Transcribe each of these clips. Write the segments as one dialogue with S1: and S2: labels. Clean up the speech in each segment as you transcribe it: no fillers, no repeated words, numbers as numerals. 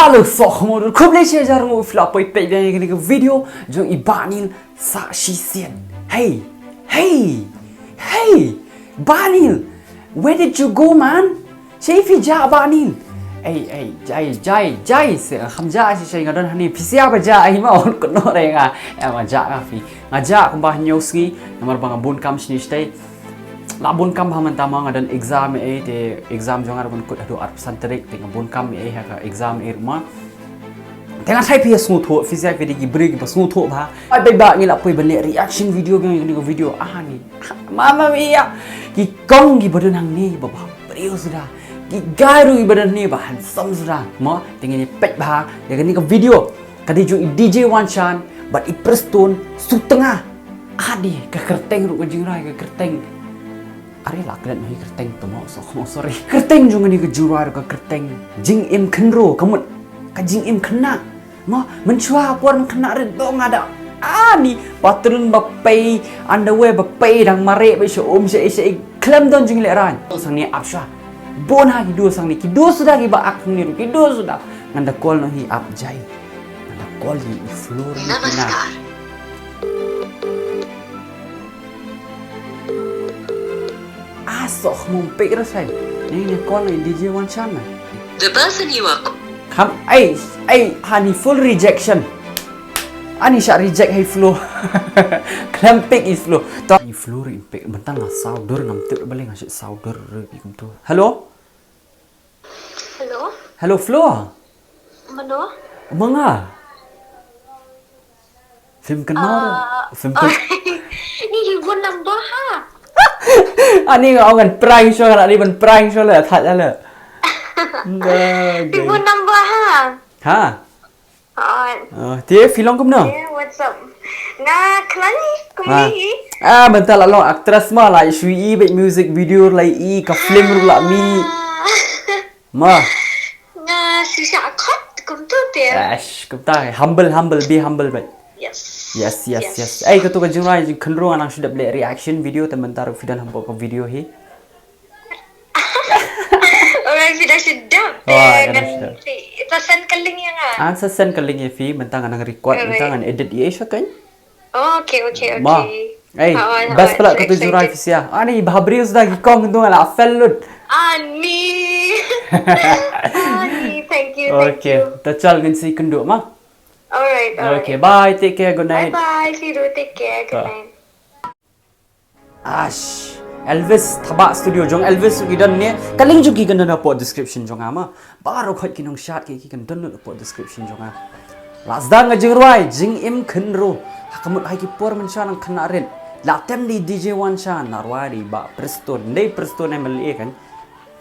S1: Halo sokhmor kubleshe jarung flop poi pe yang video jong ibanil sa shisian. Hey, Banil, where did you go, man? Shafi ja Banil. Hey, jai se khamja si shay ngadon hani pisia ba ja ai ma on ko no re nga em ja ka fi ngaja ko ba nyoski namar bang bun kam sni stay la bun kam ha man tama ngadon exam te exam jong ar bun ko adu ar santerik te bun kam ha ka exam ma tengah saya pergi smooth fizia video ki break pas smooth ba ai ba ni la poi balik reaction video ni video ni mama mia ki kong ki bodon hang ni ba brio sudah ki garu ibadan ni ba handsome sudah ma tengah ni pet ba ya ni video kadi ju DJ Wanshan but i Printstone Sutnga adi ke kerteng ru ke jingrai ke kerteng are la kran ni kerteng to mo sorry kerteng ju ni ke jurai ke kerteng Jingim Khynroo kamut ka Jingim Khynroo ma mencua puan kena redong ada ni patrun bapai underwear bapai dang mare be om se klem don jing leran sang ni apsha bon ha kido sang ni kido sudah ki ba ak ni kido sudah nganda call no hi up jai nganda call hi Florentina sok mum pe rasai ni call ni DJ Wanshan na
S2: the person you are
S1: Kam hani full rejection. Ani syak reject hai flow. Klampik is flow. Tak ni flow impact bentang lah saudur ngam tek balik ngasih saudur ikum tu. Hello? Hello flow.
S2: Mano?
S1: Manga. Film kenal. Film kenal.
S2: Ni hibun number ha.
S1: Ani ngau kan prank show kan ni ben prank show lah that lah.
S2: Hibun number ha.
S1: Dia film kum no?
S2: Yeah, what's up? Nah, kelani kumini.
S1: Bentar lah long aktris mah lah iskuin back music video lah ka film ru lah mi. Ma.
S2: Nah, sisa akot kum tu dia.
S1: Kum ta humble be humble baik.
S2: Yes.
S1: Ai kau tu kan Jowai Khynroo anang sudah beli reaction video tementar video hampa ke video hi.
S2: Orang sudah sedap. Dengan pesan keling yang
S1: pesan keling ya fi mentang anang record mentang edit ia kan?
S2: Okay.
S1: Ma. Bas pula kau tu Jowai fisia. Ani bahabri sudah kong tu ala fellut.
S2: Ani, thank you.
S1: Okay, tercal dengan si kenduk mah.
S2: Alright.
S1: Okay, bye. Take care. Good night.
S2: Bye. See you. Take care. Good night.
S1: Elvest Thabah studio jong Elvest gidan ni kaling jugi kan na po description jong ama baru khot kinong shot ki kan don po description jong a lasdang Jingim Khynroo hakamut hai ki por man shan khana ren la tem di DJ Wanshan narwari ba Printstone nei Printstone mle kan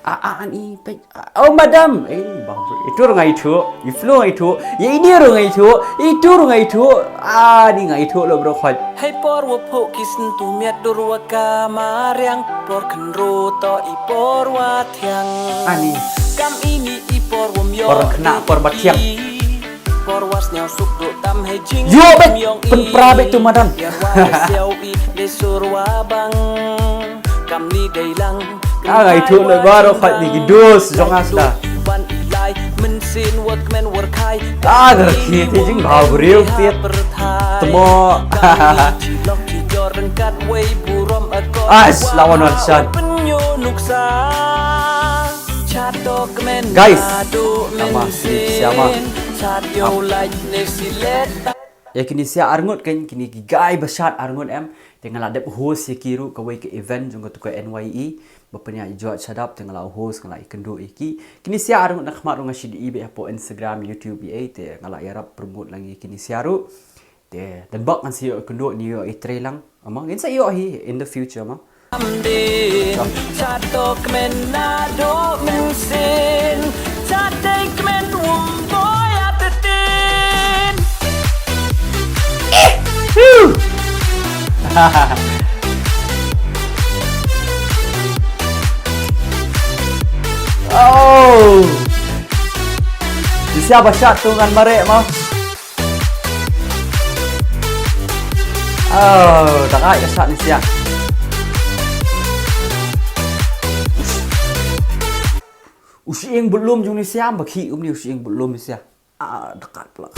S1: ani pe oh madam babu itu ngai thu i flow ngai thu ye ini ngai thu itu ngai thu ni ngai thu lo bro khot
S3: hai por wo pho kisin tu miat durwa ka mariang por Khynroo to i por wa thiang
S1: ani
S3: kam ini i por wo myo
S1: por kena por bathiang
S3: por was nyau suk do tam hai jing
S1: yo bet pen prabe tu madam
S3: seo i de surwa bang kam ni dei lang
S1: ngai thu lo baru khot ni gidus jong asda
S3: ban ilai men sin workman work hai
S1: khi thì chính bảo riêu tiết temo lawan Wanshan guys sama siapa ya kini sia arngot kan kini guy besar arngot em dengan ladap host kiru kawai ke event jong ke NYE bapanya Jowai Shadap tengah host ngalai kendo iki kini sia arngot nak mat ngasi di ibe po Instagram YouTube te ngalai yarap promote lagi kini siaru te dan bak kan sio kendo ni yo itre lang amang insa yo hi in the future ma
S3: chatok menado mensin chatek men boy atetin
S1: oh siapa shot tu kan barek mah tak ada shot ni siap usieng belum jung ni siap baki ni usieng belum ni siap dekat pula.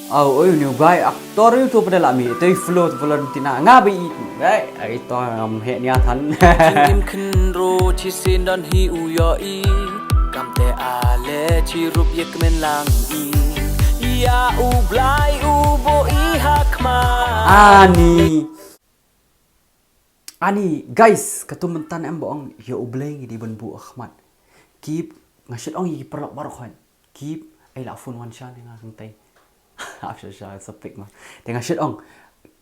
S1: Oh, new guy aktor itu pada Eladmi. Itu flow Florentina. Ngabi. Itu hek niatan.
S3: Jingim Khynroo chi sin don hi u yo i kam te ale chi rup yek men lang i ya u blai u bo i hakma
S1: Ani guys, katu mentan em boong ya ubleng di benbu Ahmad. Keep ngashit ong yi perlak barokan. Keep ai la phone Wanshan dengan santai. After sepik mah. Dengan shit ong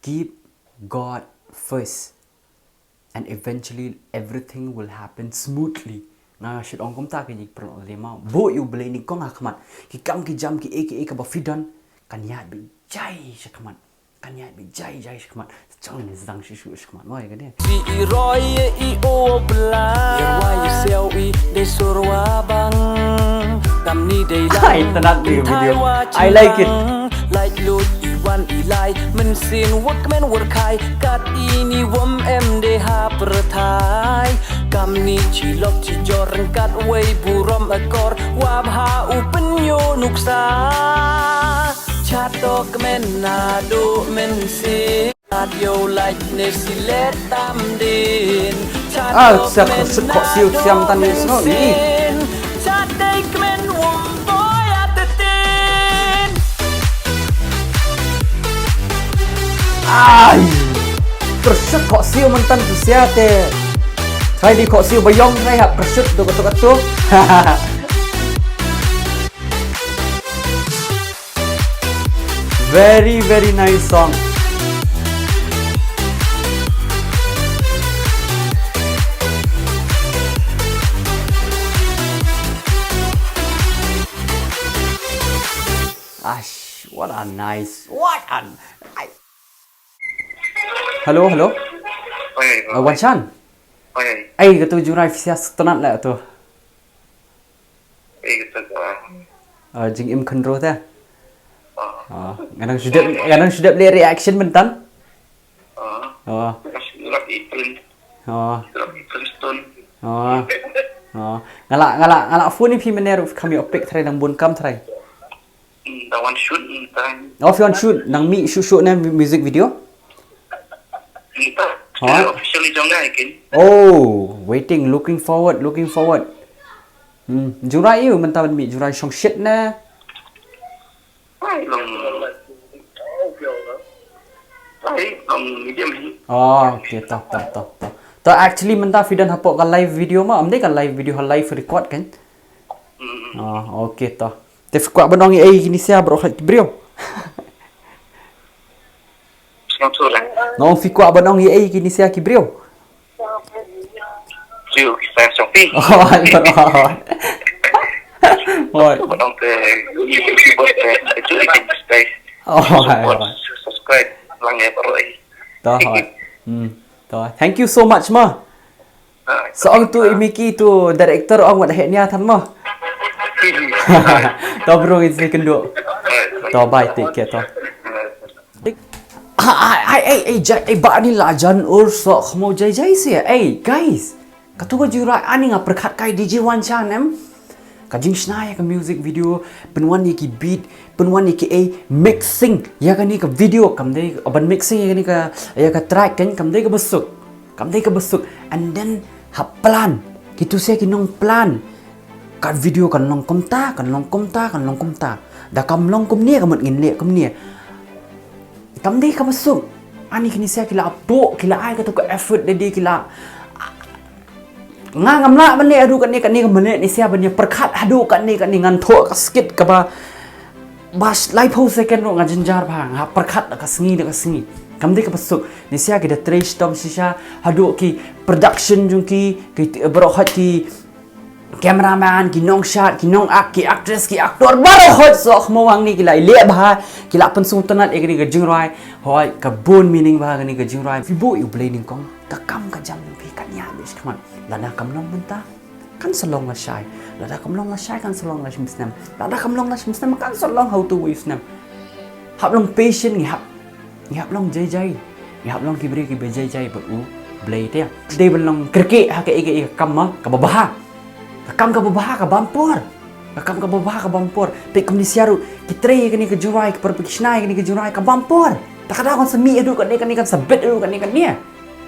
S1: keep God first and eventually everything will happen smoothly. Nah shit ong kum ta ke ni perlak lema. Bo you bleng ni kong Ahmad. Ki kam ki jam ki aka ba fidan kan ya bi jai shakman. Kan ya bi jai shakman. Chong ni zang shi shu shakman. Moi kan dia.
S3: si i roi i o blai ya wa ye sel i de surwa bang kam ni de
S1: I tenat ni video. I like it.
S3: Like load iwan ilai men sin wak men workai kat ini wom em de ha perthai kam ni chilok chi joreng kat wei burom akor wab ha upenyo nuksa chato kemen nado men sin radio like ne silet tam din chato kemen
S1: kok siu siam tan ni semua ni.
S3: chatai kemen wom boy atetin
S1: Ai, persut kok siu mentan tu siate. Saya di kok siu bayong saya persut tu katu. Very nice song. Ash, what a nice. Hello. Wanshan. Ai katu jurai sias tenat lah tu. Jingim Khynroo ta. Kadang sudah beli reaction bentan.
S4: Ruddy Rynjah.
S1: Ngalak phone ni pi mener kami opik try nang bun kam try.
S4: The one shoot time.
S1: If you want shoot nang mi shoot na music video.
S4: Officially Jowai again.
S1: Oh, waiting, looking forward. Jurai you mentawan mi jurai song shit na.
S4: Medium.
S1: Okay, tak. To actually mentah fidan hapok ka live video ma, amde ka live video live record kan. Okay to. Te kuat benong ai kini sia bro khat brio. No fi kuat benong ai kini sia ki brio.
S4: Siu saya Shopee. Benong ke keyboard actually can space. Subscribe lang ya bro.
S1: Thank you so much ma. Seorang tu Emiki tu director orang buat hek niatan ma. Tau bro it's Lyngdoh. Tau bye take care tau. Ba ni lajan so mau jai sia. Guys. Katu ko jura ani nga perkhat kai DJ Wanshan em. Kajing shanaya ka music video penwan ni ki beat penwan ni ki mixing ya kan ni ka video kamde aban mixing ya kan ni ka ya ka track kan kamde ka besuk and then plan kitu saya kinong plan kat video kan long komta da kam long kom ni ka mot ngin le kom ni kamde ka besuk ani kini saya kila apok kila ai ka tu ka effort dedi kila ngam la ban ni adu kan ni menit ni sia ban ni perkhat adu kan ni ngan tho ka skit ka ba bas lai pho second ro ngajin jar bang ha perkhat ka sengi kam de ka pasuk ni sia ki da trash tom sisa adu ki production jung ki bro khat ki cameraman ki nong shot ki nong ki actress ki actor baro hot so khmo wang ni ki lai le ba ki la pen sung tanat e ni ga jing rai hoi ka bon meaning ba ni ga jing rai fi bo you blading kong ka kam ka jam fi kan ya bis khaman lada kam long mentah kan selong la shai lada kam long la shai kan selong la shimsnam lada kam long la shimsnam kan selong how to wave snam hap long patient ngi hap long jai ngi hap long ki bre ki be jai but u blade ya dia belong kerke ha ke kam ma ka babah ka bampur kam ka babah ka bampur pe kom ni siaru kitre ke ni ke Jowai ke perpekisnai ke ni ke Jowai ka bampur tak ada kon semi adu kan ni kan sabet adu kan ni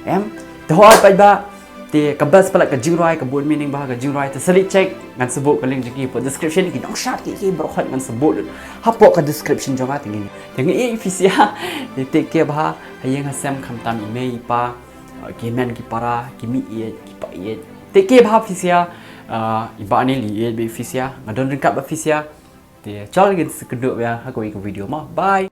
S1: em doa pai ba ti ka bas pala ka Jowai ka bun meaning bah ka Jowai te selit check ngan sebut ka link jeki po description ki dong shot ki berkhot ngan sebut hapo ka description jonga tingin dengan fisia ti take care bah hayang hasam kham tam email pa kemen ki para kimi ki pa take care bah fisia iba ni li be fisia ngadon ringkap ba fisia ti chal gen sekeduk ya aku ikut video mah bye